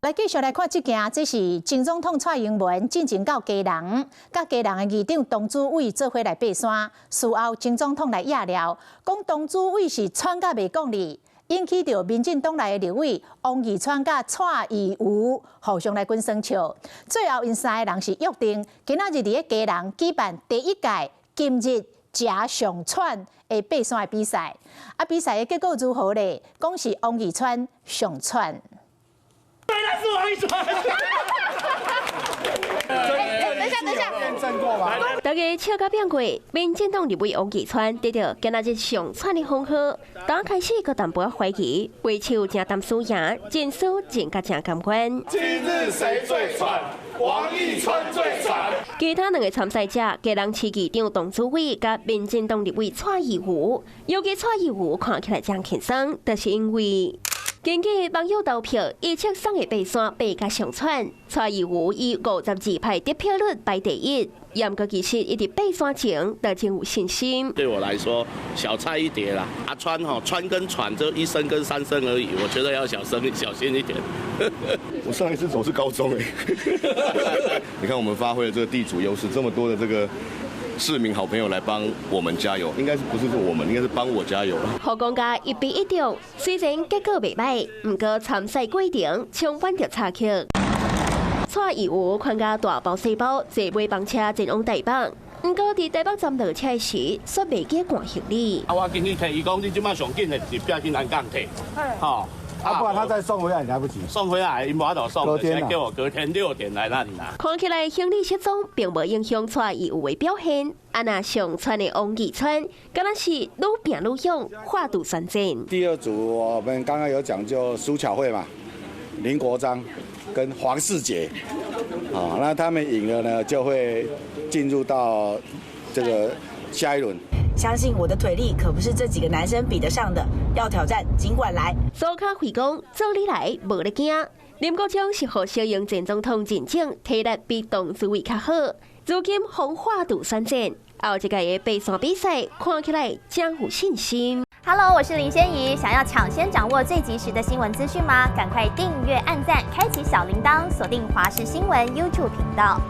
來繼續來看這件，這是前總統蔡英文進前到基隆，甲基隆的議長唐主委做伙來爬山。事後，前總統來壓料，講唐主委是喘甲袂講理，引起到民進黨內的立委王義川甲蔡宜妤互相來滾生笑。最後，因三個人是約定，今仔日佇咧基隆舉辦第一屆今日食上喘的爬山的比賽。比賽的結果如何呢？講是王義川上喘。 原來是王義川。等一下，驗證過嗎？大家笑甲變過，民進黨立委王義川得到今仔日上喘的封號，剛開始個淡薄懷疑，為手正淡輸贏，真輸真甲正感官。今日誰最喘？王義川最喘。其他兩個參賽者，基隆市議長唐主委甲民進黨立委蔡宜妤，尤其蔡宜妤看起來真輕鬆，就是因為。 根據網友投票，預測上個爬山爬甲上喘，蔡宜妤以52%得票率排第一。嚴格其實一直爬山前，就真有信心。對我來說，小菜一碟啦。喘跟喘就1聲跟3聲而已，我覺得要小心一點。我上一次走是高中哎。你看我們發揮了這個地主優勢，這麼多的這個。 市民好朋友來幫我們加油，應該是不是我們，應該是幫我加油了。好講家一比一中，雖然結果袂歹，不過參賽過程充滿着插曲。蔡宜妤看甲大包小包坐尾班車前往台北，不過佇台北站落車時，煞袂記趕行李。我今日提伊講，你即馬上緊的是不要去南港提，好。 不然他再送回來，你來不及。送回來，因無法度送，而且叫我隔天6點來那裡拿。看起來行李失蹤，並無影響蔡宜妤的表現。安那上傳的王義川，敢若是愈拼愈勇，化賭三戰。第二組我們剛剛有講，就蘇巧慧嘛，林國章跟黃世杰，那他們贏了呢，就會進入到這個下一輪。 相信我的腿力可不是這幾個男生比得上的，要挑戰儘管來。蘇卡回講，做你來無咧驚。林國章是和小英前總統認證，體力比唐主委較好。如今紅化賭三戰，後一屆的爬山比賽看起來將有信心。Hello， 我是林仙怡，想要搶先掌握最及時的新聞資訊嗎？趕快訂閱、按讚、開啟小鈴鐺，鎖定華視新聞 YouTube 頻道。